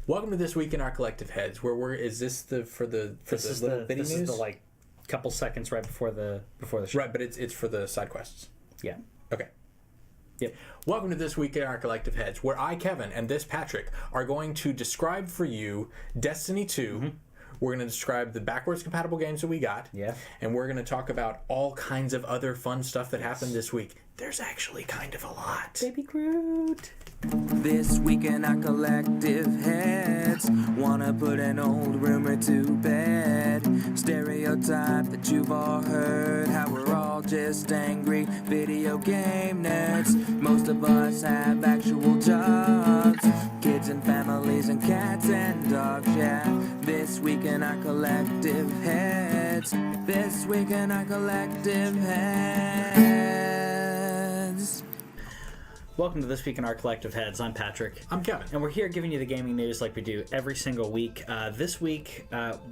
Welcome to This Week in Our Collective Heads, where is this for the little bitty news? This is the couple seconds right before the show. Right, but it's for the side quests. Yeah. Okay. Yep. Welcome to This Week in Our Collective Heads, where I, Kevin, and this Patrick are going to describe for you Destiny 2. Mm-hmm. We're going to describe the backwards compatible games that we got. Yeah. And we're going to talk about all kinds of other fun stuff that happened this week. There's actually kind of a lot. Baby Groot. This week in our collective heads, wanna put an old rumor to bed. Stereotype that you've all heard, how we're all just angry video game nerds. Most of us have actual jobs, kids and families and cats and dogs, yeah. This week in our collective heads, this week in our collective heads. Welcome to This Week in Our Collective Heads. I'm Patrick. I'm Kevin. And we're here giving you the gaming news like we do every single week. This week,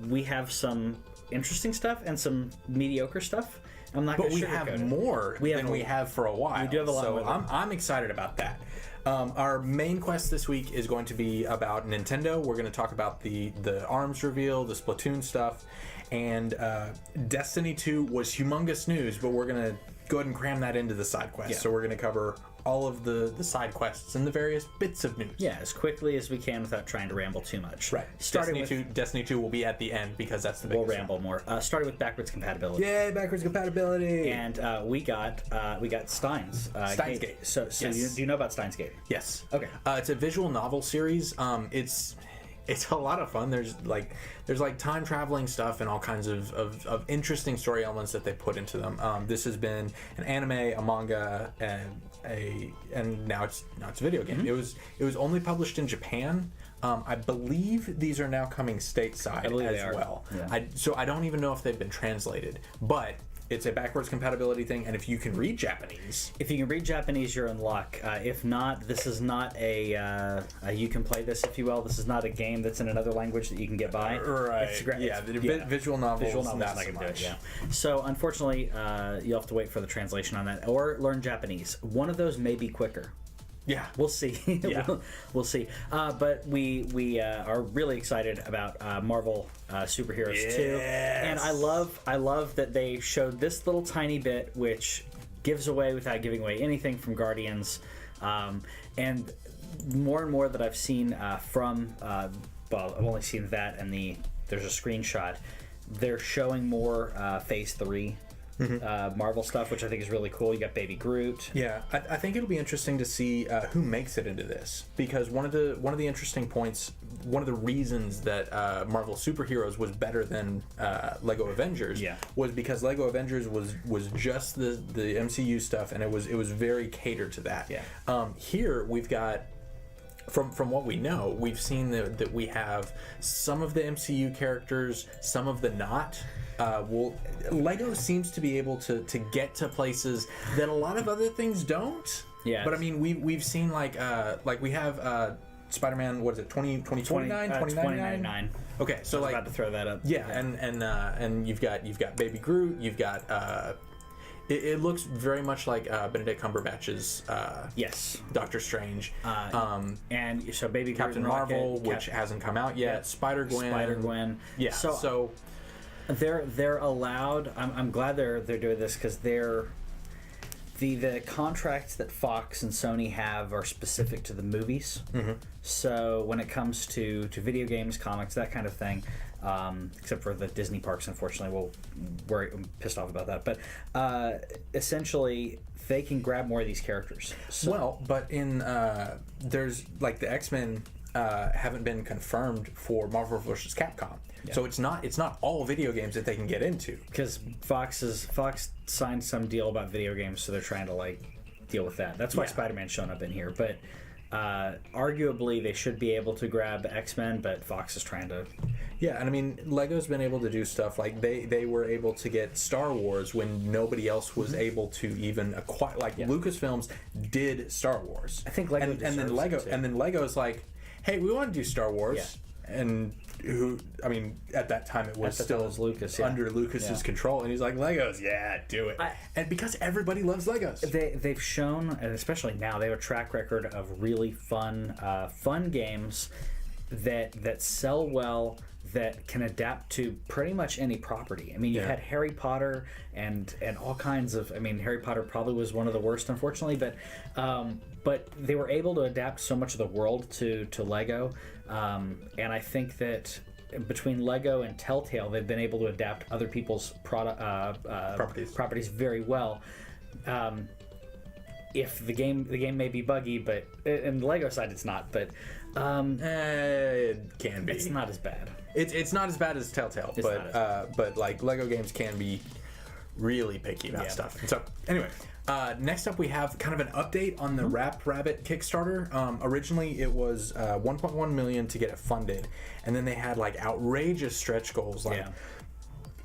we have some interesting stuff and some mediocre stuff. I'm not going to sugarcoat it. But we have more than we have for a while. We do have a lot more. So I'm excited about that. Our main quest this week is going to be about Nintendo. We're going to talk about the ARMS reveal, the Splatoon stuff, and Destiny 2 was humongous news, but we're going to go ahead and cram that into the side quest. Yeah. So we're going to cover all of the side quests and the various bits of news. Yeah, as quickly as we can without trying to ramble too much. Right. Destiny 2 will be at the end because that's the biggest. We'll ramble more. Starting with backwards compatibility. Yay, backwards compatibility! And we got Steins. Steins Gate. So yes. Do you know about Steins Gate? Yes. Okay. It's a visual novel series. It's a lot of fun. There's time traveling stuff and all kinds of interesting story elements that they put into them. This has been an anime, a manga, and now it's a video game. Mm-hmm. It was only published in Japan. I believe these are now coming stateside as well. Yeah. So I don't even know if they've been translated, but it's a backwards compatibility thing, and if you can read Japanese... If you can read Japanese, you're in luck. If not, this is not a you can play this, if you will. This is not a game that's in another language that you can get by. Right. Visual novels, not so much. Yeah. So, unfortunately, you'll have to wait for the translation on that, or learn Japanese. One of those may be quicker. Yeah, we'll see. Yeah. we'll see. But we are really excited about Marvel Superheroes 2, and I love that they showed this little tiny bit, which gives away without giving away anything from Guardians, and more that I've seen from. I've only seen that, and there's a screenshot. They're showing more Phase 3. Mm-hmm. Marvel stuff, which I think is really cool. You got Baby Groot. Yeah, I think it'll be interesting to see who makes it into this, because one of the interesting points, one of the reasons that Marvel Superheroes was better than Lego Avengers, was because Lego Avengers was just the MCU stuff, and it was very catered to that. Yeah. Here we've got. From what we know, we've seen that we have some of the MCU characters, some of the not. Lego seems to be able to get to places that a lot of other things don't. Yeah. But I mean, we've seen like we have Spider-Man. What is it? 2099? 2099. Okay, so I was about to throw that up. Yeah, and you've got Baby Groot. You've got. It looks very much like Benedict Cumberbatch's Doctor Strange. And so Baby Groot, Captain Marvel, which hasn't come out yet. Yep. Spider-Gwen. Yeah. So they're allowed. I'm glad they're doing this, because they're the contracts that Fox and Sony have are specific to the movies. Mm-hmm. So when it comes to video games, comics, that kind of thing. Except for the Disney parks, unfortunately. We're pissed off about that. But essentially, they can grab more of these characters. So. But in there's like the X-Men haven't been confirmed for Marvel vs. Capcom. Yeah. So it's not all video games that they can get into. Because Fox signed some deal about video games, so they're trying to deal with that. That's why Spider-Man's shown up in here. But arguably, they should be able to grab X-Men, but Fox is trying to. Yeah, and I mean, Lego's been able to do stuff like they were able to get Star Wars when nobody else was able to even acquire. Lucasfilms did Star Wars. I think Lego and then Lego's like, hey, we want to do Star Wars, and at that time it was still Lucas, under Lucas's control, and he's like, Legos, do it. And because everybody loves Legos, they've shown, and especially now, they have a track record of really fun games that sell well, that can adapt to pretty much any property. I mean, you had Harry Potter and all kinds of. I mean, Harry Potter probably was one of the worst, unfortunately, but they were able to adapt so much of the world to Lego, and I think that between Lego and Telltale, they've been able to adapt other people's properties very well. If the game may be buggy, but in the Lego side it's not, but it can be. It's not as bad. It's not as bad as Telltale, but like Lego games can be really picky about stuff. And so anyway, next up we have kind of an update on the Wrapped Rabbit Kickstarter. Originally it was 1.1 million to get it funded, and then they had like outrageous stretch goals, like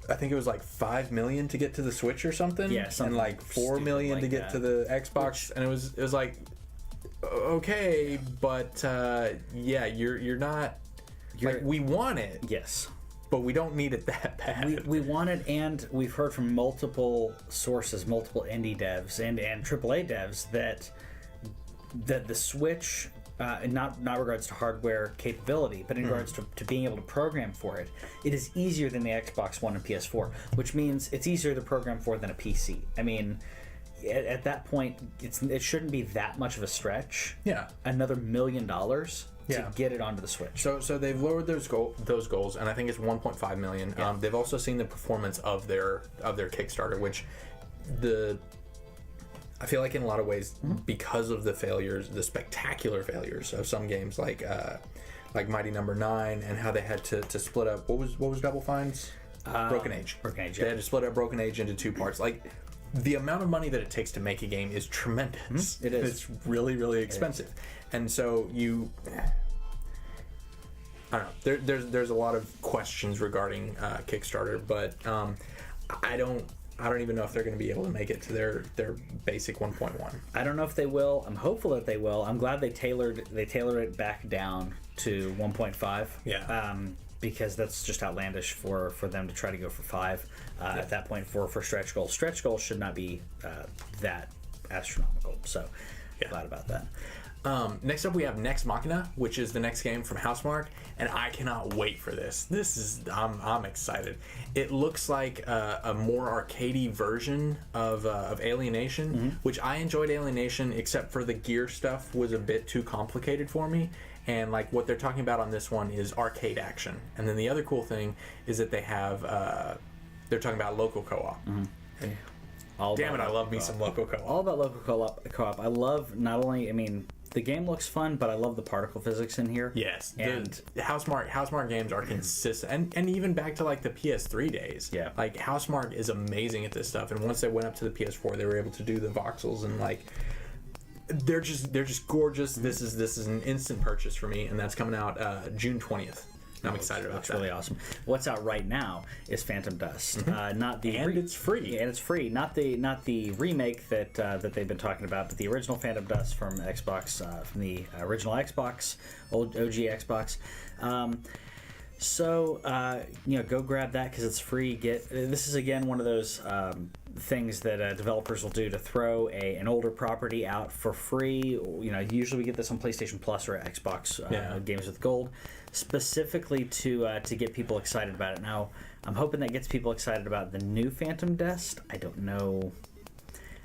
I think it was like 5 million to get to the Switch or something, and like 4 million like to get to the Xbox, and it was like, okay, but you're not like, we want it, yes, but we don't need it that bad. We want it, and we've heard from multiple sources, multiple indie devs and AAA devs that the Switch, not regards to hardware capability, but in regards to being able to program for it, it is easier than the Xbox One and PS4, which means it's easier to program for than a PC. I mean, at that point, it shouldn't be that much of a stretch. Yeah, another $1 million to get it onto the Switch. So they've lowered those goals, and I think it's 1.5 million. Yeah. They've also seen the performance of their Kickstarter, which I feel like in a lot of ways, because of the failures, the spectacular failures of some games like Mighty Number 9, and how they had to split up. What was Double Fine's? Broken Age. Broken Age. They had to split up Broken Age into 2 parts. Like, the amount of money that it takes to make a game is tremendous. It is. It's really, really expensive. And so I don't know. There's a lot of questions regarding Kickstarter, but I don't even know if they're going to be able to make it to their basic 1.1. I don't know if they will. I'm hopeful that they will. I'm glad they tailored it back down to 1.5. Yeah. Because that's just outlandish for them to try to go for 5 at that point for stretch goals. Stretch goals should not be that astronomical. So glad about that. Next up we have Nex Machina, which is the next game from Housemarque, and I cannot wait for this. I'm excited. It looks like a more arcadey version of Alienation, which I enjoyed Alienation, except for the gear stuff was a bit too complicated for me. And like what they're talking about on this one is arcade action. And then the other cool thing is that they have they're talking about local co-op. And damn it, I love me some local co-op. All about local co-op. I love not only, I mean, the game looks fun, but I love the particle physics in here. Yes, and the Housemarque games are consistent, and even back to like the PS3 days. Yeah, like Housemarque is amazing at this stuff, and once they went up to the PS4, they were able to do the voxels, and like they're just gorgeous. This is an instant purchase for me, and that's coming out June 20th. I'm excited about that. It's really awesome. What's out right now is Phantom Dust. Not the it's free. And it's free. Not the remake that they've been talking about, but the original Phantom Dust from Xbox, from the original Xbox, old OG Xbox. So go grab that because it's free. This is again one of those things that developers will do to throw an older property out for free. Usually we get this on PlayStation Plus or Xbox Games with Gold, specifically to get people excited about it. Now, I'm hoping that gets people excited about the new Phantom Dust. I don't know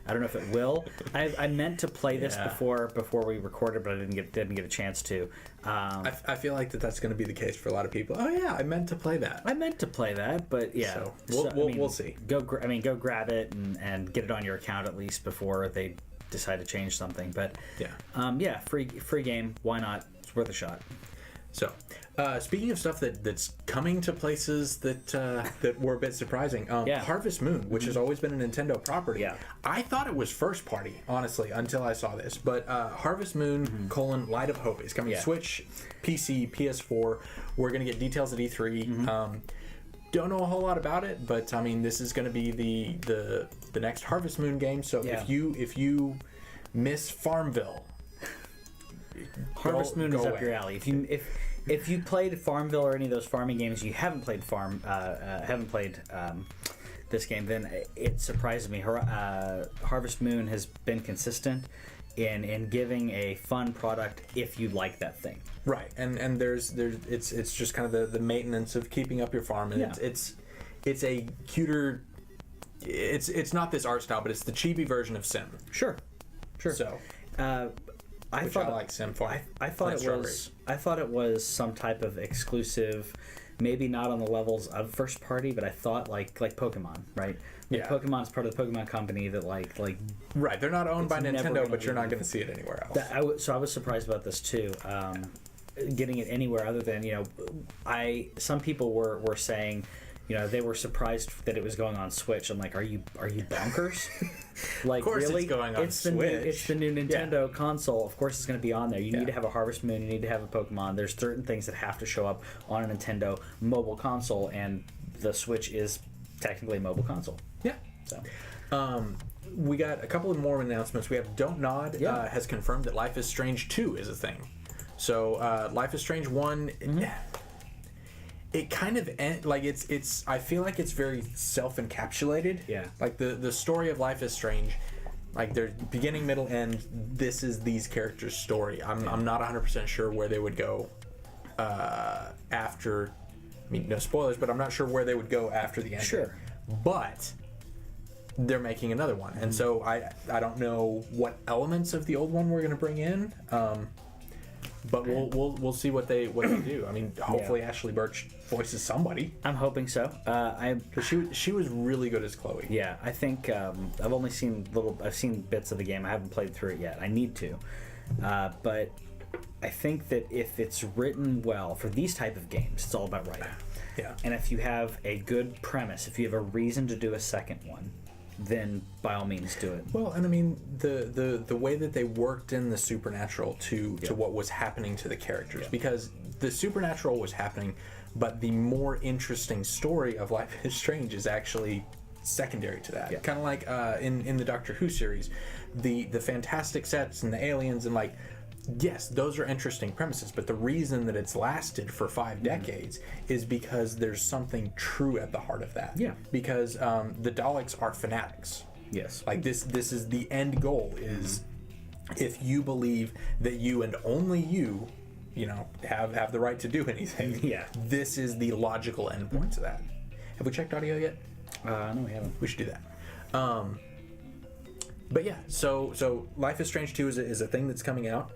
if it will. I meant to play this before we recorded, but I didn't get a chance to. I feel like that's going to be the case for a lot of people. Oh yeah, I meant to play that. But yeah, so we'll see. Go grab it and get it on your account at least before they decide to change something. But free game. Why not? It's worth a shot. So, speaking of stuff that's coming to places that were a bit surprising, Harvest Moon, which has always been a Nintendo property, I thought it was first party, honestly, until I saw this. But Harvest Moon, Light of Hope is coming to Switch, PC, PS4. We're going to get details at E3. Don't know a whole lot about it, but I mean, this is going to be the next Harvest Moon game. So if you miss Farmville, Harvest Moon is up your alley. If you played Farmville or any of those farming games, you haven't played this game, then it surprises me. Harvest Moon has been consistent in giving a fun product if you like that thing. Right, and there's it's just kind of the maintenance of keeping up your farm, and it's a cuter. It's not this art style, but it's the chibi version of Sim. Sure. So, I like Sim Farm. I thought it was some type of exclusive, maybe not on the levels of first party, but I thought like Pokemon, right? Like Pokemon is part of the Pokemon company that like right. They're not owned by Nintendo, but you're not going to see it anywhere else. So I was surprised about this too. Getting it anywhere other than some people were saying, they were surprised that it was going on Switch. I'm like, are you bonkers? Like, of course, really? It's going on Switch. It's the new Nintendo console. Of course, it's going to be on there. You need to have a Harvest Moon. You need to have a Pokemon. There's certain things that have to show up on a Nintendo mobile console, and the Switch is technically a mobile console. Yeah. So, we got a couple of more announcements. We have Don't Nod has confirmed that Life is Strange 2 is a thing. So Life is Strange 1, it kind of it's. I feel like it's very self-encapsulated. Yeah. Like the story of Life is Strange, like their beginning, middle, end. This is these characters' story. I'm not 100% sure where they would go after. I mean, no spoilers, but I'm not sure where they would go after the end. Sure. But they're making another one, and so I don't know what elements of the old one we're going to bring in. But we'll see what they do. I mean, hopefully Ashley Birch voices somebody. I'm hoping so. She was really good as Chloe. Yeah, I think I've only seen I've seen bits of the game. I haven't played through it yet. I need to, but I think that if it's written well for these type of games, it's all about writing. Yeah. And if you have a good premise, if you have a reason to do a second one, then by all means do it. Well, and I mean the way that they worked in the supernatural to what was happening to the characters, because the supernatural was happening, but the more interesting story of Life is Strange is actually secondary to that. Kind of like in the Doctor Who series, the fantastic sets and the aliens and yes, those are interesting premises, but the reason that it's lasted for 5 decades is because there's something true at the heart of that. Yeah. Because the Daleks are fanatics. Yes. Like this is the end goal is if you believe that you and only you have the right to do anything. Yeah. This is the logical endpoint to that. Have we checked audio yet? No, we haven't. We should do that. But yeah, so Life is Strange 2 is a thing that's coming out.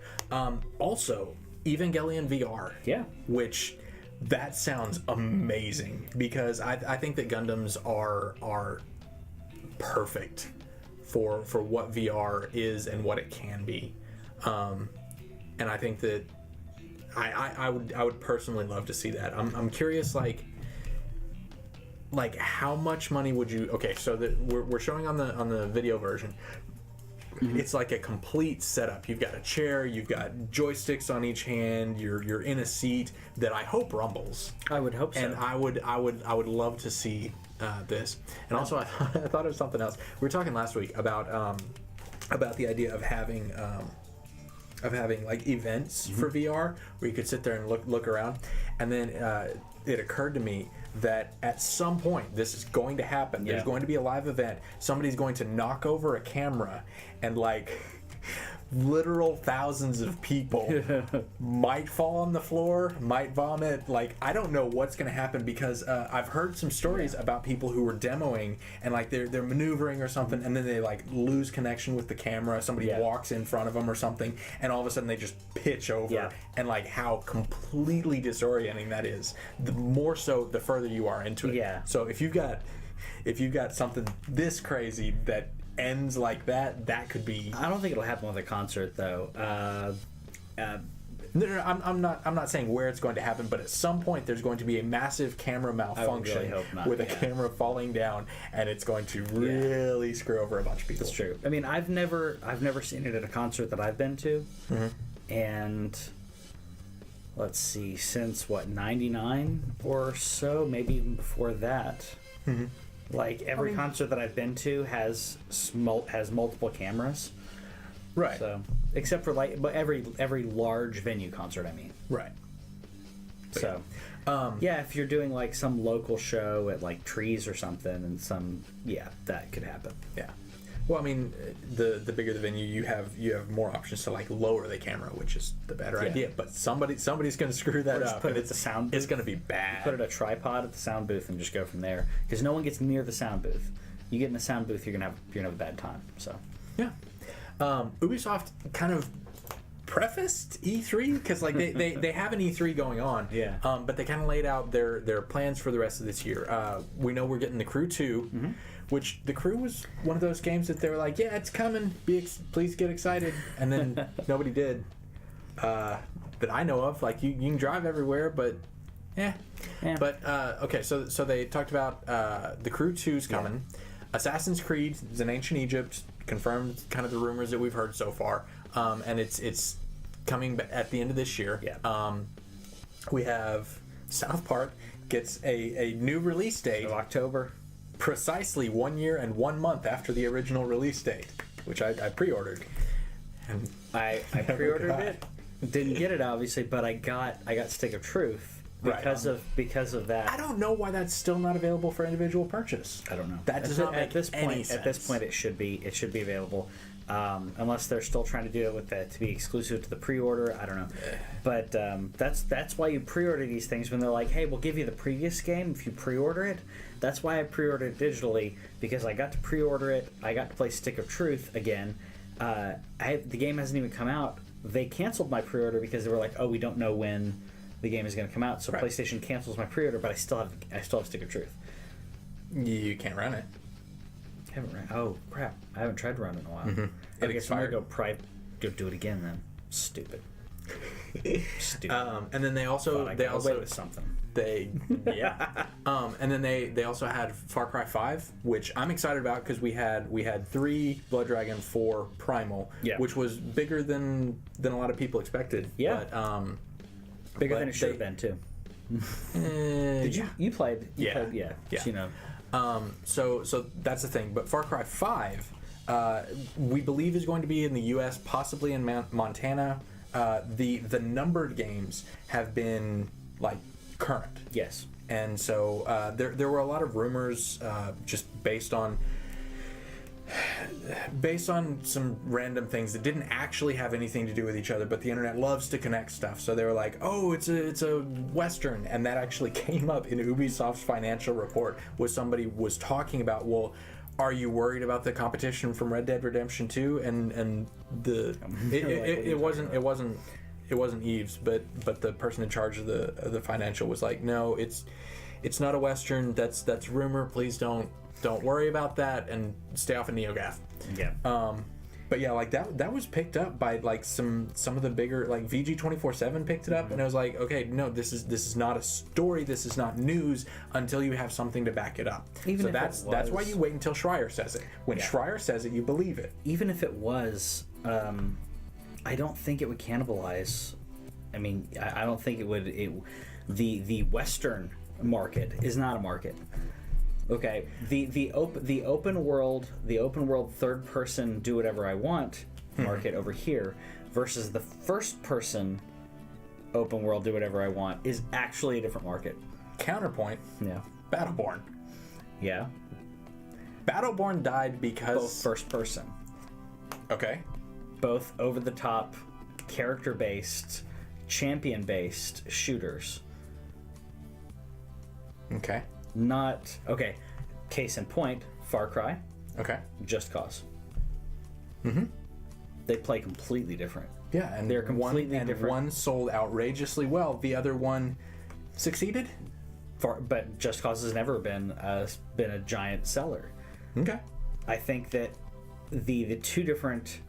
Also, Evangelion VR. Yeah. Which, that sounds amazing, because I think that Gundams are perfect for what VR is and what it can be. And I think that I would personally love to see that. I'm curious, like how much money would you? Okay, so we're showing on the video version. It's like a complete setup. You've got a chair, you've got joysticks on each hand. You're in a seat that I hope rumbles. I would hope so. And I would love to see this. And also, I thought of something else. We were talking last week about the idea of having like events for VR where you could sit there and look around. And then it occurred to me that at some point this is going to happen. There's going to be a live event. Somebody's going to knock over a camera, and literal thousands of people might fall on the floor, might vomit. I don't know what's going to happen, because I've heard some stories about people who were demoing and they're maneuvering or something, and then they lose connection with the camera. Somebody walks in front of them or something, and all of a sudden they just pitch over. And how completely disorienting that is. The more so the further you are into it. Yeah. So if you've got something this crazy that ends like that could be. I don't think it'll happen with a concert though. No, I'm not saying where it's going to happen, but at some point there's going to be a massive camera malfunction really hope not, with a camera falling down, and it's going to really screw over a bunch of people. That's true. I mean, I've never seen it at a concert that I've been to, and let's see, since 99 or so, maybe even before that. Every concert that I've been to has multiple cameras. Right. So, except for but every large venue concert, I mean. Right. So, if you're doing some local show at Trees or something, and that could happen. Yeah. Well, I mean, the bigger the venue, you have more options to like lower the camera, which is the better idea. But somebody's going to screw that up. Put it at the sound booth. It's going to be bad. Put it a tripod at the sound booth and just go from there, because no one gets near the sound booth. You get in the sound booth, you're gonna have a bad time. So yeah, Ubisoft kind of prefaced E3 because like they have an E3 going on. Yeah. But they kind of laid out their plans for the rest of this year. We know we're getting the Crew 2, which the Crew was one of those games that they were like, yeah, it's coming. Please get excited, and then nobody did. That I know of. Like you can drive everywhere, but. Yeah. But okay, so they talked about the Crew 2's coming. Yeah. Assassin's Creed is in ancient Egypt, confirmed kind of the rumors that we've heard so far, and it's coming at the end of this year. Yeah. We have South Park gets a new release date of October, precisely 1 year and 1 month after the original release date, which I pre-ordered. And I pre-ordered it, didn't get it obviously, but I got Stick of Truth. Because of that, I don't know why that's still not available for individual purchase. I don't know. That does not make at this any point. sense. At this point, it should be available, unless they're still trying to do it with that to be exclusive to the pre-order. I don't know, but that's why you pre-order these things when they're like, hey, we'll give you the previous game if you pre-order it. That's why I pre-ordered it digitally, because I got to pre-order it. I got to play Stick of Truth again. The game hasn't even come out. They canceled my pre-order because they were like, oh, we don't know when the game is going to come out, so PlayStation cancels my pre-order, but I still have Stick of Truth. You can't run it. I haven't run. Oh crap! I haven't tried to run it in a while. Mm-hmm. I guess I'm gonna go do it again then. Stupid. And then they also away with something. And then they also had Far Cry 5, which I'm excited about because we had 3 Blood Dragon 4 Primal, which was bigger than a lot of people expected. Yeah. But, bigger than it should have been too. Did you played? Yeah. Played, yeah. Yeah. So, you know. So that's the thing. But Far Cry 5, we believe is going to be in the U.S., possibly in Montana. The numbered games have been like current. Yes. And so there were a lot of rumors just based on some random things that didn't actually have anything to do with each other, but the internet loves to connect stuff. So they were like, oh, it's a Western, and that actually came up in Ubisoft's financial report, was somebody was talking about, well, are you worried about the competition from Red Dead Redemption 2? And it wasn't Eves, but the person in charge of the financial was like, no, it's not a Western. That's rumor. Please don't worry about that and stay off of NeoGAF. Yeah. But yeah, like that was picked up by like some of the bigger, like VG247 picked it up, and I was like, okay, no, this is not a story, this is not news until you have something to back it up. So that's why you wait until Schreier says it. When Schreier says it, you believe it. Even if it was, I don't think it would cannibalize. I mean, I don't think it would. The Western market is not a market. Okay, the open world third person do whatever I want market over here versus the first person open world do whatever I want is actually a different market. Counterpoint. Yeah. Battleborn. Yeah. Battleborn died because both first person. Okay. Both over the top, character based, champion based shooters. Okay. Not okay. Case in point, Far Cry. Okay. Just Cause. Mm-hmm. They play completely different. Yeah, and they're completely different. One sold outrageously well. The other one succeeded. But Just Cause has never been a giant seller. Okay. I think that the two different.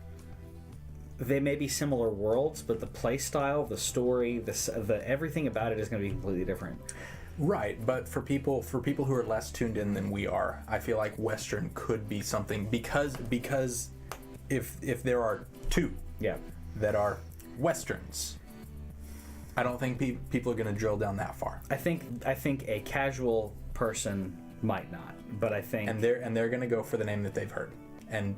They may be similar worlds, but the play style, the story, the everything about it is going to be completely different. Right, but for people who are less tuned in than we are, I feel like Western could be something because if there are two that are Westerns, I don't think people are going to drill down that far. I think a casual person might not, but I think and they're going to go for the name that they've heard, and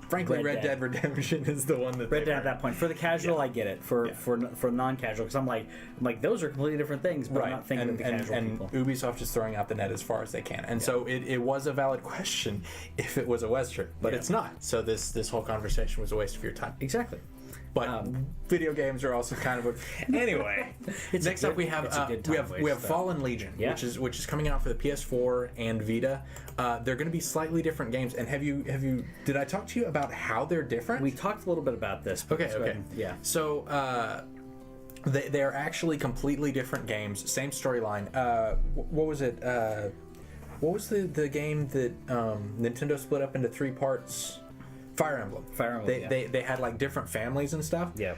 frankly, Red Dead Redemption is the one that Red Dead at that point. For the casual, I get it. For non-casual, because I'm like those are completely different things. But I'm not thinking of the casual people. And Ubisoft is throwing out the net as far as they can, and so it was a valid question if it was a Western, but it's not. So this whole conversation was a waste of your time. Exactly. But video games are also kind of anyway. Next up we have Fallen Legion, which is coming out for the PS4 and Vita. They're going to be slightly different games. And have you? Did I talk to you about how they're different? We talked a little bit about this. Okay. Yeah. So they are actually completely different games. Same storyline. What was it? What was the game that Nintendo split up into 3 parts? Fire Emblem. They had like different families and stuff. Yeah.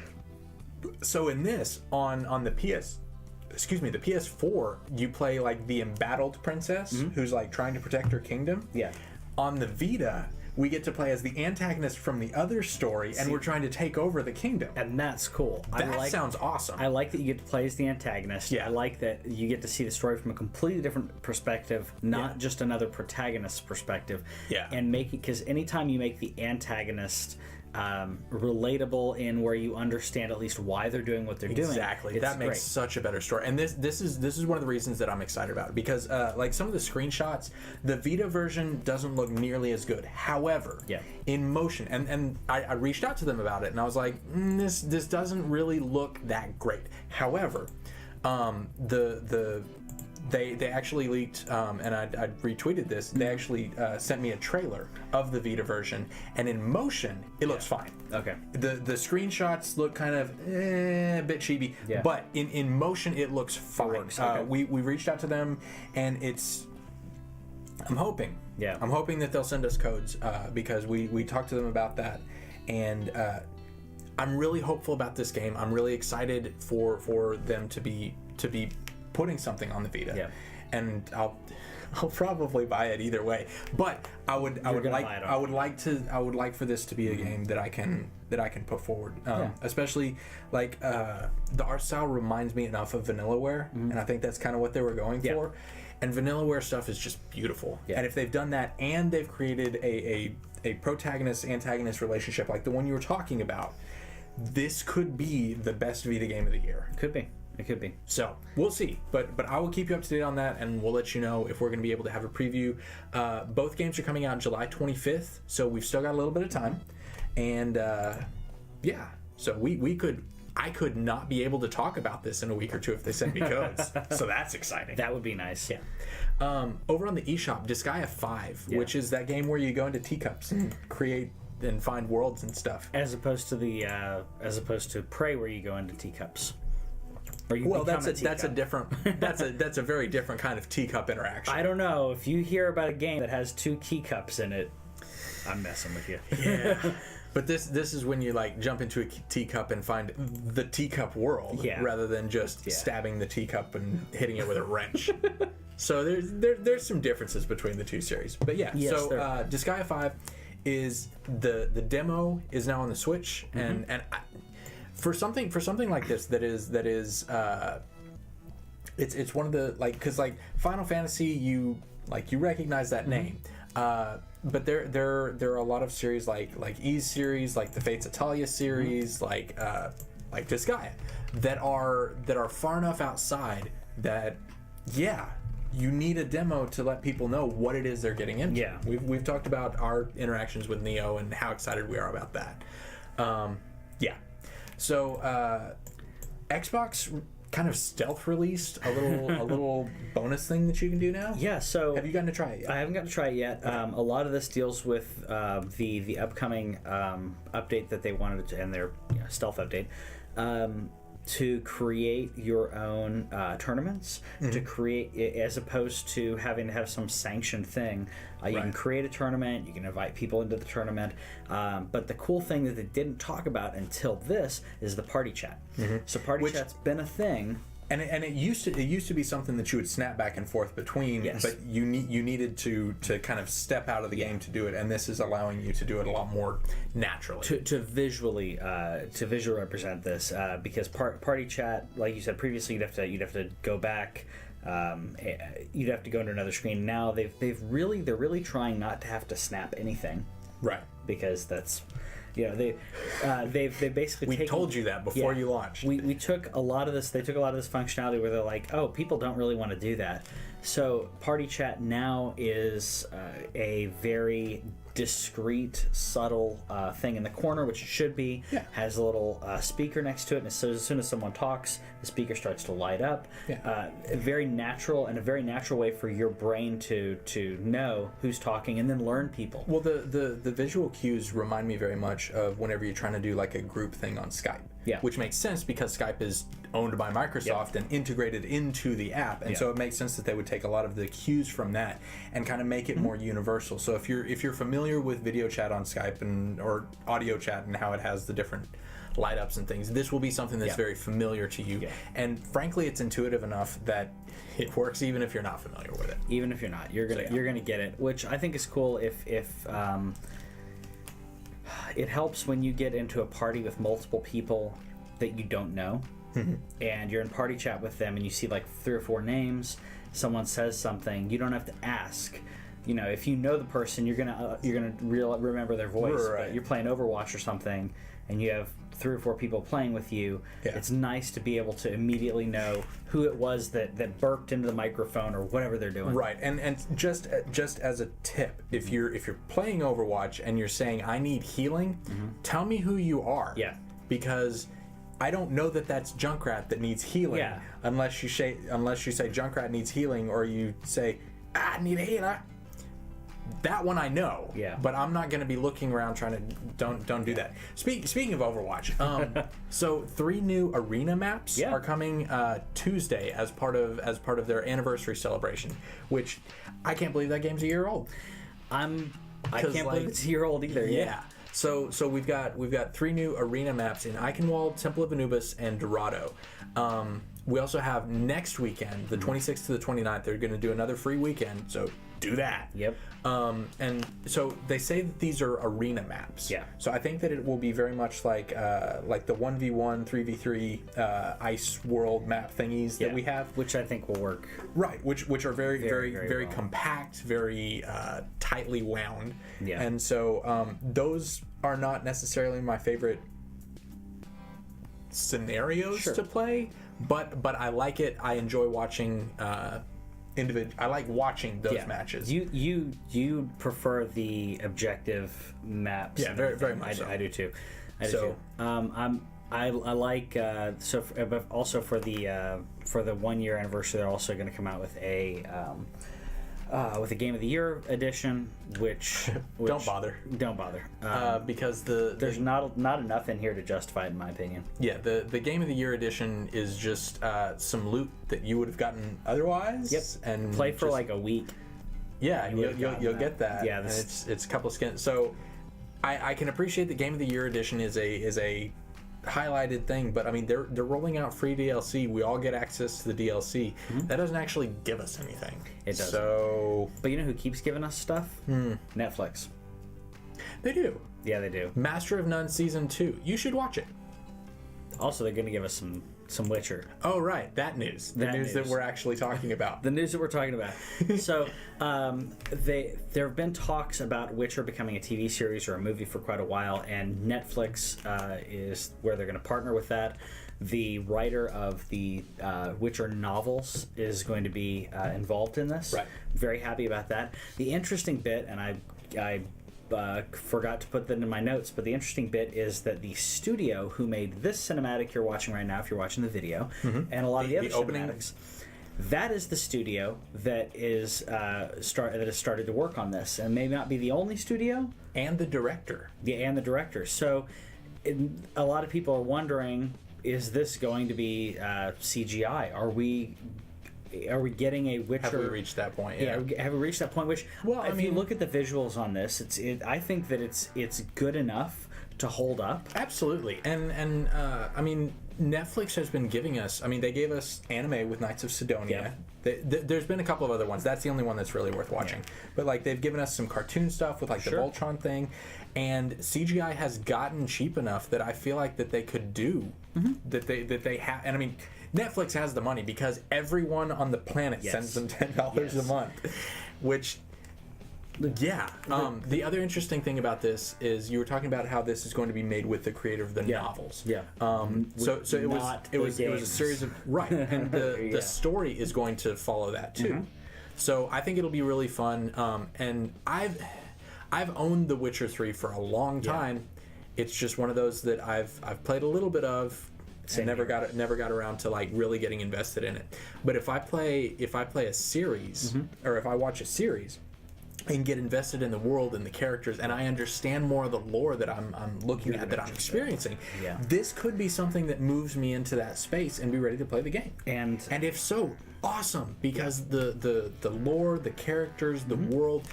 So in this, on the PS4, you play like the embattled princess who's like trying to protect her kingdom. Yeah. On the Vita, we get to play as the antagonist from the other story, and we're trying to take over the kingdom. And that's cool. That sounds awesome. I like that you get to play as the antagonist. Yeah. I like that you get to see the story from a completely different perspective, not just another protagonist's perspective. Yeah. And because anytime you make the antagonist relatable in where you understand at least why they're doing what they're doing. Exactly. That makes such a better story. And this is one of the reasons that I'm excited about it, because like some of the screenshots, the Vita version doesn't look nearly as good. However, in motion, and I reached out to them about it, and I was like, this doesn't really look that great. However, they actually leaked, and I retweeted this. They actually sent me a trailer of the Vita version, and in motion, it looks fine. Okay. The screenshots look kind of a bit chibi, but in motion, it looks fine. Okay. We reached out to them, and I'm hoping that they'll send us codes because we talked to them about that, and I'm really hopeful about this game. I'm really excited for them to be putting something on the Vita, and I'll probably buy it either way. But I would like for this to be a game that I can put forward, especially like the art style reminds me enough of Vanillaware, and I think that's kind of what they were going for. And Vanillaware stuff is just beautiful. And if they've done that and they've created a protagonist antagonist relationship like the one you were talking about, this could be the best Vita game of the year. It could be. So we'll see, but I will keep you up to date on that, and we'll let you know if we're going to be able to have a preview. Both games are coming out July 25th, so we've still got a little bit of time, and so I could not be able to talk about this in a week or two if they send me codes. So that's exciting. That would be nice. Yeah. Over on the eShop, Disgaea 5, which is that game where you go into teacups and create and find worlds and stuff, as opposed to Prey, where you go into teacups. Well, that's a very different kind of teacup interaction. I don't know. If you hear about a game that has 2 teacups in it, I'm messing with you. Yeah. But this is when you like jump into a teacup and find the teacup world, rather than just stabbing the teacup and hitting it with a wrench. So there's some differences between the 2 series. But Disgaea 5 is the demo is now on the Switch, and for something like this that is it's one of the because Final Fantasy, you recognize that name, but there are a lot of series like Ys series, like the Fates Italia series, like Disgaea, that are far enough outside that you need a demo to let people know what it is they're getting into. Yeah. We've talked about our interactions with Neo and how excited we are about that. So Xbox kind of stealth released a little bonus thing that you can do now. Yeah. So have you gotten to try it yet? I haven't got to try it yet. A lot of this deals with the upcoming update that they wanted to, and their stealth update. To create your own tournaments, to create, as opposed to having to have some sanctioned thing. You can create a tournament, you can invite people into the tournament, but the cool thing that they didn't talk about until this is the party chat. So party chat's been a thing. And it used to be something that you would snap back and forth between, but you needed to kind of step out of the game to do it, and this is allowing you to do it a lot more naturally. To visually represent this, because party chat, like you said previously, you'd have to go back. You'd have to go into another screen. Now they're really trying not to have to snap anything. Right. Because that's, they've basically We taken, told you that before you launched. We took a lot of this. They took a lot of this functionality where they're like, oh, people don't really want to do that. So Party Chat now is a very discreet, subtle thing in the corner, which it should be. Yeah. Has a little speaker next to it, and so as soon as someone talks, the speaker starts to light up. Yeah. Very natural, and a very natural way for your brain to know who's talking and then learn people. Well, the visual cues remind me very much of whenever you're trying to do like a group thing on Skype. Yeah. Which makes sense because Skype is owned by Microsoft and integrated into the app, and so it makes sense that they would take a lot of the cues from that and kind of make it more universal. So if you're familiar with video chat on Skype or audio chat and how it has the different light ups and things, this will be something that's very familiar to you. Yeah. And frankly, it's intuitive enough that it works even if you're not familiar with it. Even if you're not, you're gonna get it, which I think is cool. If it helps when you get into a party with multiple people that you don't know, and you're in party chat with them, and you see like 3 or 4 names. Someone says something, you don't have to ask. If you know the person, you're gonna remember their voice. Right. But you're playing Overwatch or something, and you have 3 or 4 people playing with you. Yeah. It's nice to be able to immediately know who it was that burped into the microphone or whatever they're doing. Right, and just as a tip, if you're playing Overwatch and you're saying I need healing, tell me who you are. Yeah. Because I don't know that that's Junkrat that needs healing. Yeah. Unless you say Junkrat needs healing, or you say I need a healer. That one I know. Yeah. But I'm not going to be looking around trying to don't do that. Speaking of Overwatch, so 3 new arena maps are coming Tuesday as part of their anniversary celebration, which I can't believe that game's a year old. I can't believe it's a year old either. Yeah. So we've got 3 new arena maps in Eichenwald, Temple of Anubis, and Dorado. We also have next weekend, the 26th to the 29th, they're going to do another free weekend, so do that. Yep. And so they say that these are arena maps. Yeah. So I think that it will be very much like the 1v1, 3v3 ice world map thingies that we have. Which I think will work. Right, which are very well. compact, very tightly wound. Yeah. And so those are not necessarily my favorite scenarios to play, but I like it. I enjoy watching I like watching those matches. You prefer the objective maps? Yeah, very much. I do too. I like but also for the 1 year anniversary, they're also going to come out with a Game of the Year edition, which don't bother because there's not enough in here to justify it, in my opinion. Yeah, the Game of the Year edition is just some loot that you would have gotten otherwise. Yep. And play for like a week. Yeah, you'll get that. Yeah, and it's a couple of skins. So I can appreciate the Game of the Year edition is a highlighted thing, but I mean they're rolling out free DLC. We all get access to the DLC. That doesn't actually give us anything. It doesn't. So, but you know who keeps giving us stuff? Netflix. They do. Yeah, they do. Master of None Season 2. You should watch it. Also, they're going to give us some Witcher. Oh, right. That news. The news that we're actually talking about. The news that we're talking about. So, there have been talks about Witcher becoming a TV series or a movie for quite a while, and Netflix is where they're going to partner with that. The writer of the Witcher novels is going to be involved in this. Right. Very happy about that. The interesting bit, and I forgot to put that in my notes, but the interesting bit is that the studio who made this cinematic you're watching right now, if you're watching the video, and a lot of the other cinematics, that is the studio that is that has started to work on this, and may not be the only studio, and the director. Yeah, and the director. So, a lot of people are wondering, is this going to be CGI? Are we getting a Witcher? Have we reached that point? Yeah, have we reached that point? Which, well, if you look at the visuals on this, I think that it's good enough to hold up. Absolutely, and I mean, Netflix has been giving us. I mean, they gave us anime with Knights of Sidonia. Yeah. There's been a couple of other ones. That's the only one that's really worth watching. Yeah. But like, they've given us some cartoon stuff with like the Voltron thing, and CGI has gotten cheap enough that I feel like that they could do that they have. And I mean, Netflix has the money because everyone on the planet sends them $10 a month, which Yeah. The other interesting thing about this is you were talking about how this is going to be made with the creator of the novels. Yeah. So it was a series of right, and the story is going to follow that too. So I think it'll be really fun. And I've owned The Witcher 3 for a long time. Yeah. It's just one of those that I've played a little bit of. And never got around to like really getting invested in it. But if I play a series, or if I watch a series and get invested in the world and the characters, and I understand more of the lore that I'm looking at, that I'm experiencing, this could be something that moves me into that space and be ready to play the game. And if so, awesome, because the lore, the characters, the world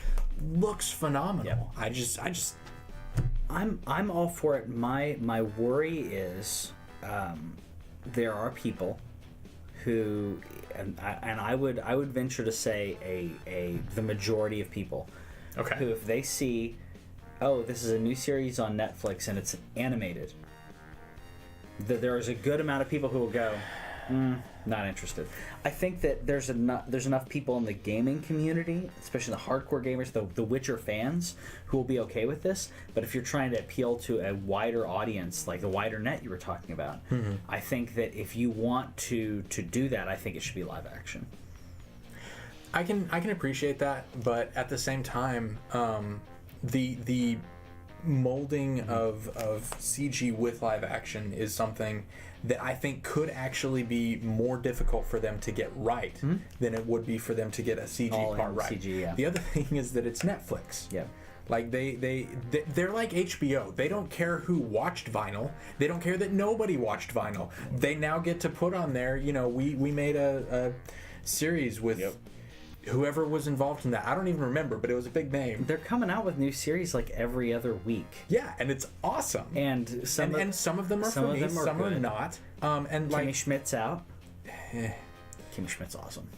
looks phenomenal. I'm all for it. My worry is there are people who, and I would venture to say the majority of people, who if they see, oh, this is a new series on Netflix and it's animated, that there is a good amount of people who will go, not interested. I think that there's enough people in the gaming community, especially the hardcore gamers, the Witcher fans, who will be okay with this. But if you're trying to appeal to a wider audience, like the wider net you were talking about, I think that if you want to do that, I think it should be live action. I can appreciate that, but at the same time, the molding of CG with live action is something that I think could actually be more difficult for them to get right than it would be for them to get a CG part right. CG, yeah. The other thing is that it's Netflix. Yeah. Like they're like HBO. They don't care who watched vinyl. They don't care that nobody watched vinyl. They now get to put on there, we made a series with whoever was involved in that. I don't even remember, but it was a big name. They're coming out with new series like every other week. Yeah, and it's awesome. And some of them are for me, some are not. And Kimmy Schmidt's out. Kimmy Schmidt's awesome.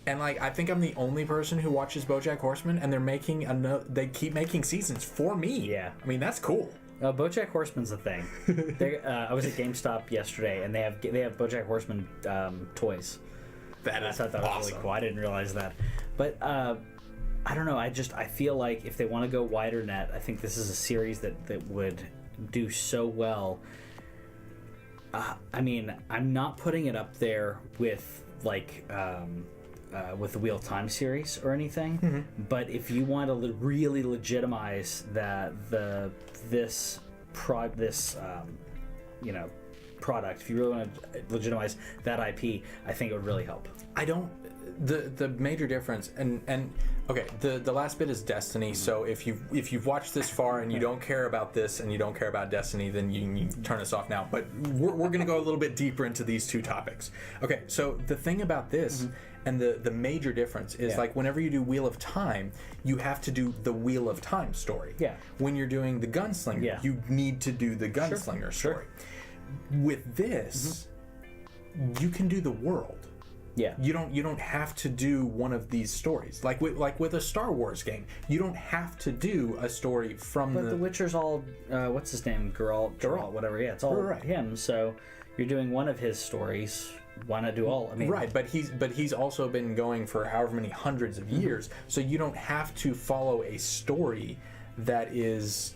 And I think I'm the only person who watches BoJack Horseman, and they keep making seasons for me. Yeah, I mean that's cool. BoJack Horseman's a thing. I was at GameStop yesterday, and they have BoJack Horseman toys. That is I thought that was awesome. really cool. I didn't realize that, but I don't know. I feel like if they want to go wider net, I think this is a series that would do so well. I mean, I'm not putting it up there with with the Wheel of Time series or anything, but if you want to really legitimize this product, if you really want to legitimize that IP, I think it would really help. The major difference, and okay, the last bit is Destiny. So if you've watched this far and you don't care about this and you don't care about Destiny, then you turn us off now. But we're going to go a little bit deeper into these two topics. Okay, so the thing about this and the major difference is whenever you do Wheel of Time, you have to do the Wheel of Time story. Yeah. When you're doing the Gunslinger, you need to do the Gunslinger story. With this, you can do the world. Yeah. You don't have to do one of these stories. Like with a Star Wars game, you don't have to do a story from But the Witcher's all what's his name? Geralt, whatever. Yeah, it's all him. So you're doing one of his stories. Why not do all? I mean, right, but he's also been going for however many hundreds of years. So you don't have to follow a story that is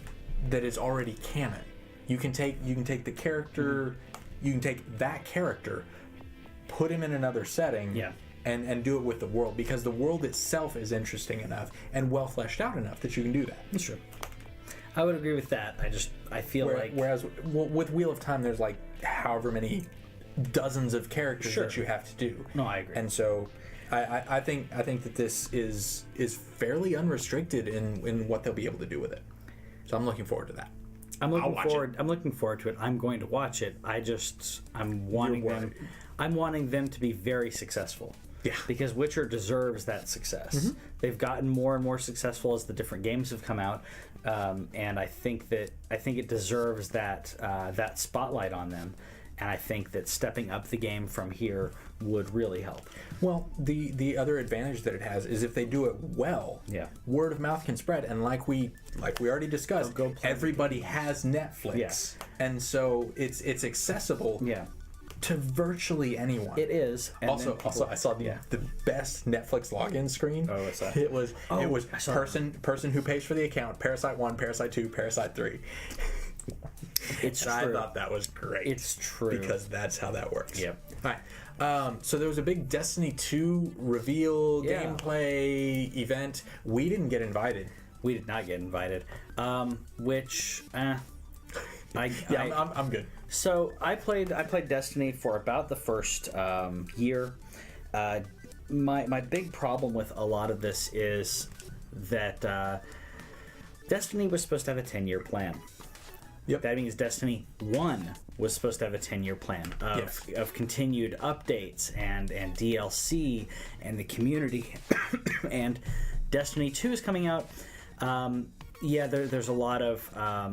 already canon. You can take the character, you can take that character, put him in another setting, and do it with the world, because the world itself is interesting enough and well fleshed out enough that you can do that. That's true. I would agree with that. I feel whereas with Wheel of Time, there's however many dozens of characters that you have to do. No, I agree. And so I think that this is fairly unrestricted in what they'll be able to do with it. So I'm looking forward to that. I'm looking forward to it. I'm going to watch it. I'm wanting them to be very successful. Yeah. Because Witcher deserves that success. They've gotten more and more successful as the different games have come out, and I think it deserves that spotlight on them. And I think that stepping up the game from here would really help. Well, the other advantage that it has is if they do it well, word of mouth can spread. And like we already discussed, everybody has Netflix, and so it's accessible to virtually anyone. It is. And Also, I saw the best Netflix login screen. Oh, what's that? It was I saw person who pays for the account, Parasite 1, Parasite 2, Parasite 3. It's true. I thought that was great. It's true. Because that's how that works. Yep. All right. So there was a big Destiny 2 reveal gameplay event. We didn't get invited. We did not get invited. Which I'm good. So I played Destiny for about the first year. My big problem with a lot of this is that Destiny was supposed to have a 10-year plan. Yep. That means Destiny 1 was supposed to have a 10-year plan of continued updates and DLC and the community. And Destiny 2 is coming out. There's a lot of I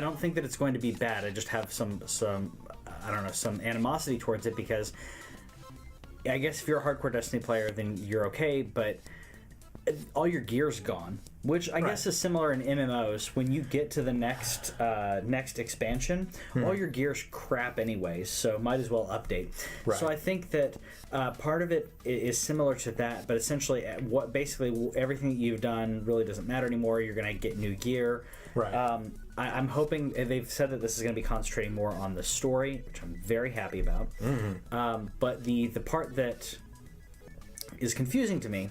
don't think that it's going to be bad. I just have some animosity towards it, because I guess if you're a hardcore Destiny player, then you're okay, but all your gear's gone, which I guess is similar in MMOs. When you get to the next expansion, all your gear's crap anyways, so might as well update. Right. So I think that part of it is similar to that, but essentially basically everything that you've done really doesn't matter anymore. You're going to get new gear. Right. I'm hoping they've said that this is going to be concentrating more on the story, which I'm very happy about. Mm-hmm. But the part that is confusing to me,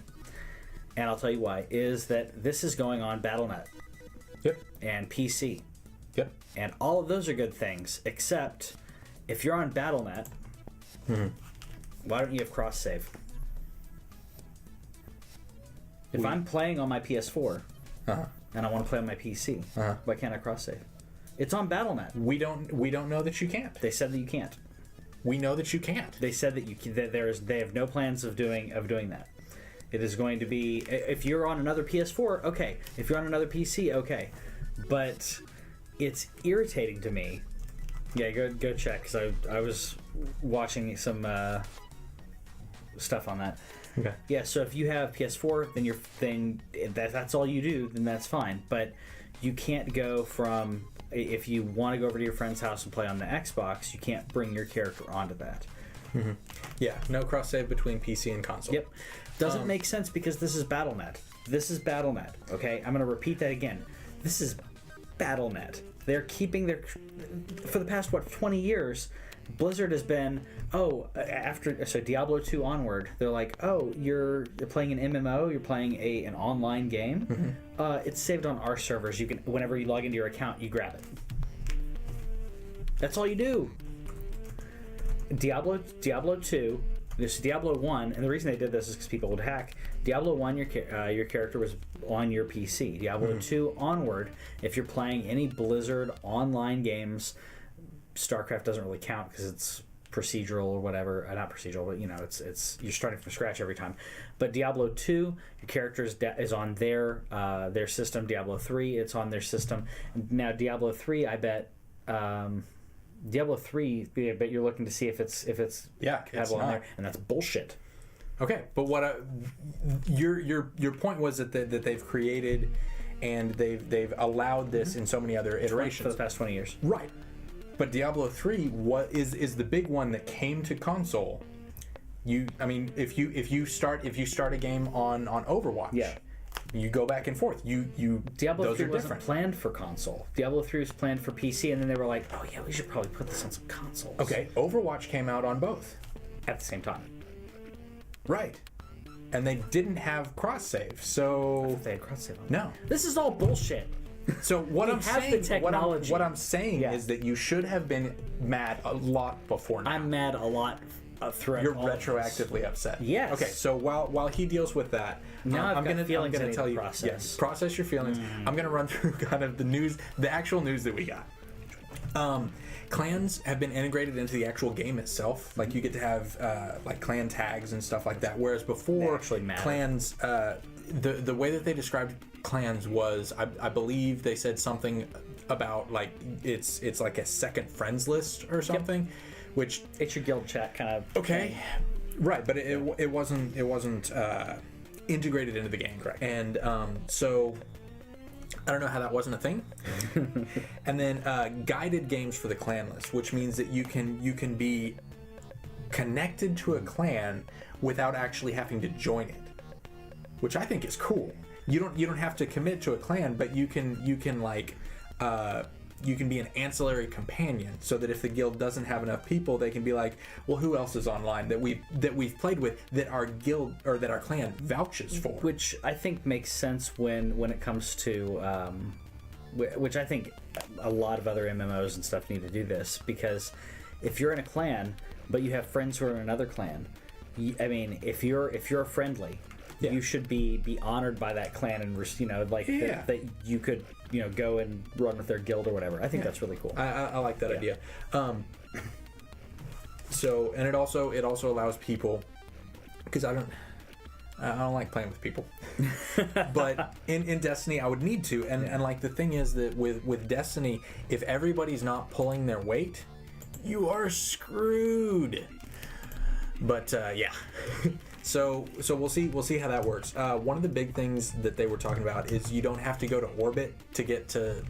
and I'll tell you why, is that this is going on Battle.net. Yep. And PC. Yep. And all of those are good things, except if you're on Battle.net, why don't you have cross-save? If I'm playing on my PS4 and I want to play on my PC, why can't I cross-save? It's on Battle.net. We don't know that you can't. They said that you can't. We know that you can't. They said that they have no plans of doing that. It is going to be, if you're on another PS4, okay. If you're on another PC, okay. But it's irritating to me. Yeah, go check, because I was watching some stuff on that. Okay. Yeah, so if you have PS4, then that's all you do, then that's fine. But you can't go from, if you want to go over to your friend's house and play on the Xbox, you can't bring your character onto that. Mm-hmm. Yeah, no cross save between PC and console. Yep. Doesn't make sense, because this is Battle.net. This is Battle.net, okay? I'm going to repeat that again. This is Battle.net. They're keeping for the past, 20 years, Blizzard has been, Diablo 2 onward, they're like, you're playing an MMO, you're playing an online game, it's saved on our servers. You can, whenever you log into your account, you grab it. That's all you do. Diablo 2, this is Diablo 1, and the reason they did this is because people would hack. Diablo 1, your character was on your PC. Diablo 2 onward, if you're playing any Blizzard online games, StarCraft doesn't really count because it's procedural or whatever. Not procedural, but it's you're starting from scratch every time. But Diablo 2, your character is on their system. Diablo 3, it's on their system. Now Diablo 3, I bet. Diablo 3, I bet you're looking to see if it's compatible on there, and that's bullshit. Okay, but your point was that they've created and they've allowed this in so many other iterations for the past 20 years. Right. But Diablo 3 is the big one that came to console. If you start a game on Overwatch, you go back and forth. Diablo 3 wasn't different. planned for console. Diablo 3 was planned for PC, and then they were like, "Oh yeah, we should probably put this on some consoles." Okay, Overwatch came out on both at the same time. Right. And they didn't have cross save, so they had cross save on. No. This is all bullshit. So what I'm saying, the technology. What I'm saying is that you should have been mad a lot before now. I'm mad a lot throughout. You're retroactively upset. Yes. Okay. So while he deals with that, now I'm gonna tell you. Process. Yes. Process your feelings. I'm gonna run through kind of the news, the actual news that we got. Clans have been integrated into the actual game itself. Like you get to have like clan tags and stuff like that. Whereas before, clans, the way that they described clans was, I believe they said something about like it's like a second friends list or something, which it's your guild chat kind of. Okay, thing. Right, but it wasn't integrated into the game. Correct. And so I don't know how that wasn't a thing. And then guided games for the clan list, which means that you can be connected to a clan without actually having to join it, which I think is cool. You don't have to commit to a clan, but you can be an ancillary companion, so that if the guild doesn't have enough people, they can be like, well, who else is online that we've played with that our guild or that our clan vouches for? Which I think makes sense when it comes to which I think a lot of other MMOs and stuff need to do this, because if you're in a clan but you have friends who are in another clan, I mean, if you're friendly, you should be honored by that clan, and that you could go and run with their guild or whatever. I think that's really cool. I like that idea. So, and it also allows people, because I don't like playing with people, but in Destiny I would need to, and like the thing is that with Destiny, if everybody's not pulling their weight, you are screwed. But yeah. So we'll see how that works. One of the big things that they were talking about is you don't have to go to orbit to get to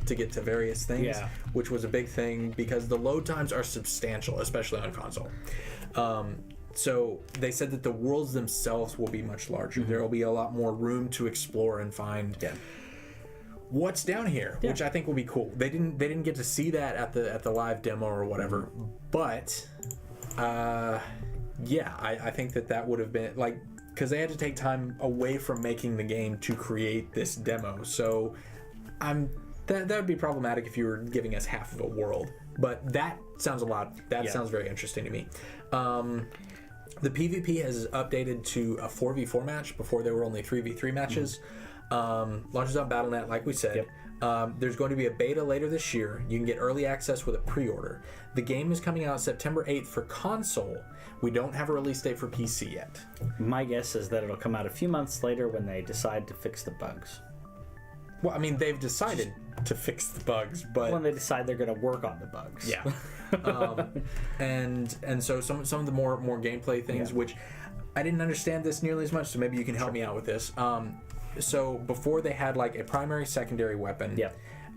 various things, which was a big thing because the load times are substantial, especially on console. So they said that the worlds themselves will be much larger. There will be a lot more room to explore and find what's down here, which I think will be cool. They didn't get to see that at the live demo or whatever, but I think that would have been like, because they had to take time away from making the game to create this demo. So that would be problematic if you were giving us half of a world. But that sounds sounds very interesting to me. The PvP has updated to a 4v4 match. Before there were only 3v3 matches. Launches on Battle.net, like we said. There's going to be a beta later this year. You can get early access with a pre-order. The game is coming out September 8th for console. We don't have a release date for PC yet. My guess is that it'll come out a few months later when they decide to fix the bugs. Well, I mean, they've decided to fix the bugs, but when they decide they're going to work on the bugs. Yeah. And so some of the more gameplay things, which I didn't understand this nearly as much, so maybe you can help me out with this. So before they had like a primary, secondary weapon.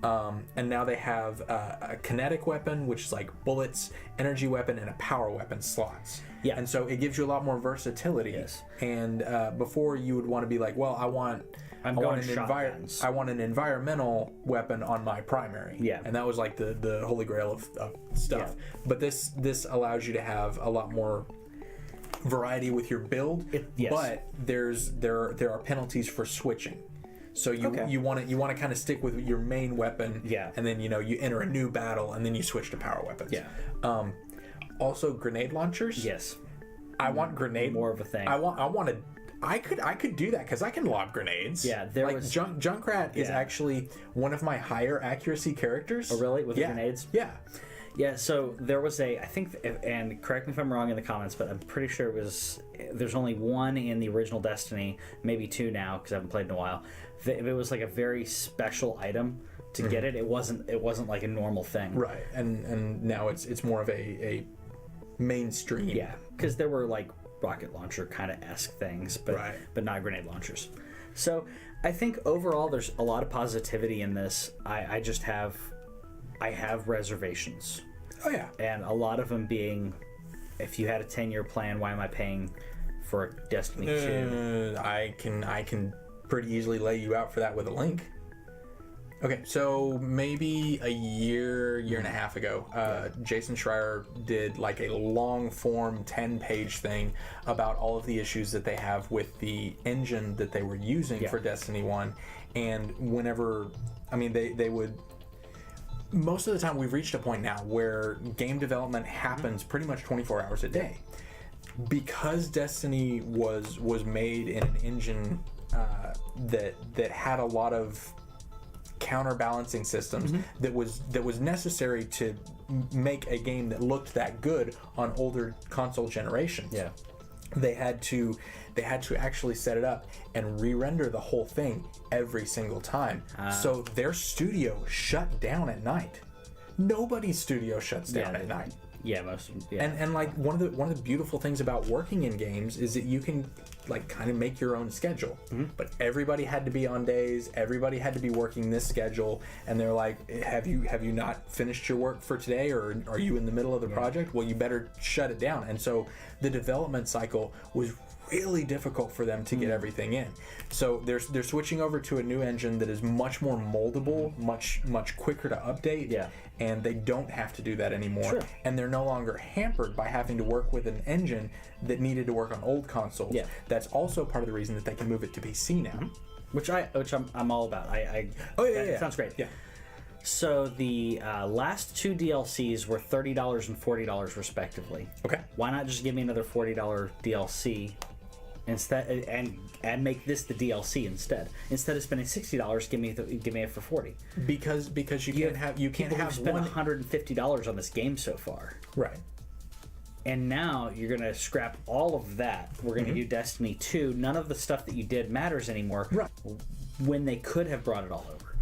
And now they have a kinetic weapon, which is like bullets, energy weapon, and a power weapon slots. And so it gives you a lot more versatility. And before you would want to be like, well, I want an environmental weapon on my primary. And that was like the holy grail of stuff. But this allows you to have a lot more variety with your build. But there are penalties for switching. So you want to kind of stick with your main weapon, and then you enter a new battle, and then you switch to power weapons. Also, grenade launchers. I want grenade more of a thing. I could do that because I can lob grenades. Junkrat is actually one of my higher accuracy characters. Oh, really? With the grenades? Yeah, so there was I think, and correct me if I'm wrong in the comments, but I'm pretty sure there's only one in the original Destiny, maybe two now because I haven't played in a while. It was like a very special item to get it. It wasn't like a normal thing. Right, and now it's more of a mainstream. Yeah, because there were like rocket launcher kind of esque things, but not grenade launchers. So I think overall there's a lot of positivity in this. I have reservations. Oh yeah. And a lot of them being, if you had a 10-year plan, why am I paying for a Destiny 2? I can pretty easily lay you out for that with a link. Okay, so maybe a year and a half ago, Jason Schreier did like a long form 10-page thing about all of the issues that they have with the engine that they were using for Destiny 1. And whenever, I mean, they would, most of the time we've reached a point now where game development happens pretty much 24 hours a day. Because Destiny was made in an engine that had a lot of counterbalancing systems that was necessary to make a game that looked that good on older console generations. They had to actually set it up and re-render the whole thing every single time. So their studio shut down at night. Nobody's studio shuts down at night. Yeah, most of them. Yeah. And like one of the beautiful things about working in games is that you can like kind of make your own schedule. But everybody had to be on days, everybody had to be working this schedule, and they're like, have you not finished your work for today, or are you in the middle of the project? Well, you better shut it down. And so the development cycle was really difficult for them to get everything in. So they're switching over to a new engine that is much more moldable, much quicker to update. Yeah. And they don't have to do that anymore. Sure. And they're no longer hampered by having to work with an engine that needed to work on old consoles. Yeah. That's also part of the reason that they can move it to PC now. Which I'm all about. Yeah. Sounds great. Yeah. So the last 2 DLCs were $30 and $40 respectively. Okay. Why not just give me another $40 DLC instead, and make this the DLC instead? Instead of spending $60, give me it for $40. Because you can't have spent one $150 on this game so far. right. And now you're going to scrap all of that. We're going to do Destiny 2. None of the stuff that you did matters anymore. Right. When they could have brought it all over.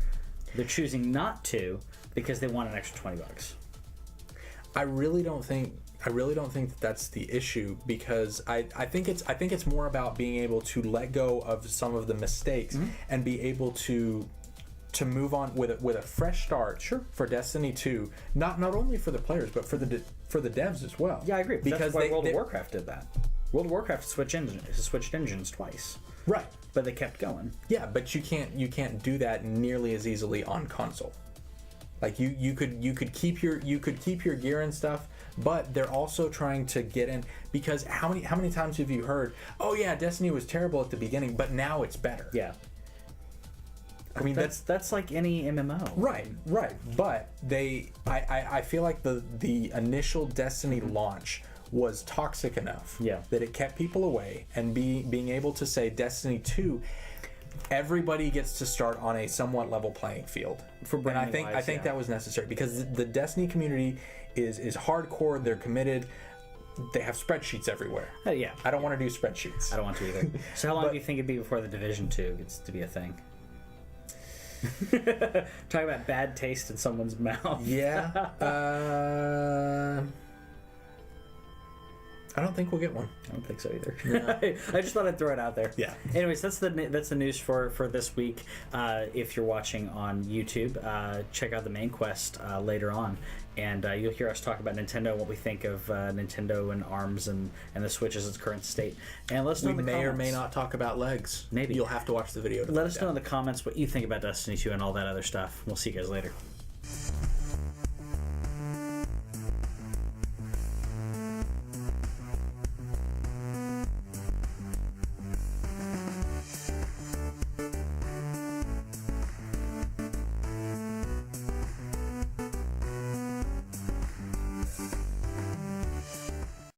They're choosing not to because they want an extra $20. I really don't think that that's the issue, because I think it's more about being able to let go of some of the mistakes and be able to move on with a fresh start. Sure. For Destiny 2, not only for the players but for the devs as well. Yeah, I agree. Because that's why World of Warcraft did that. World of Warcraft switched engines twice, right. but they kept going. Yeah, but you can't do that nearly as easily on console. Like you could keep your gear and stuff, but they're also trying to get in, because how many times have you heard, oh yeah, Destiny was terrible at the beginning, but now it's better. Yeah. I mean that's like any MMO. right. But I feel like the initial Destiny launch was toxic enough that it kept people away, and being able to say Destiny 2, everybody gets to start on a somewhat level playing field. And I think that was necessary, because the Destiny community is hardcore. They're committed. They have spreadsheets everywhere. Yeah. I don't want to do spreadsheets. I don't want to either. So how long do you think it'd be before the Division 2 gets to be a thing? Talking about bad taste in someone's mouth. Yeah. I don't think we'll get one. I don't think so either. No. I just thought I'd throw it out there. Yeah. Anyways, that's the news for this week. If you're watching on YouTube, check out the main quest later on, and you'll hear us talk about Nintendo, what we think of Nintendo and ARMS and the Switch's its current state. And let us know We in the may comments. or may not talk about legs. Maybe. You'll have to watch the video to Let find us know out. in the comments what you think about Destiny 2 and all that other stuff. We'll see you guys later.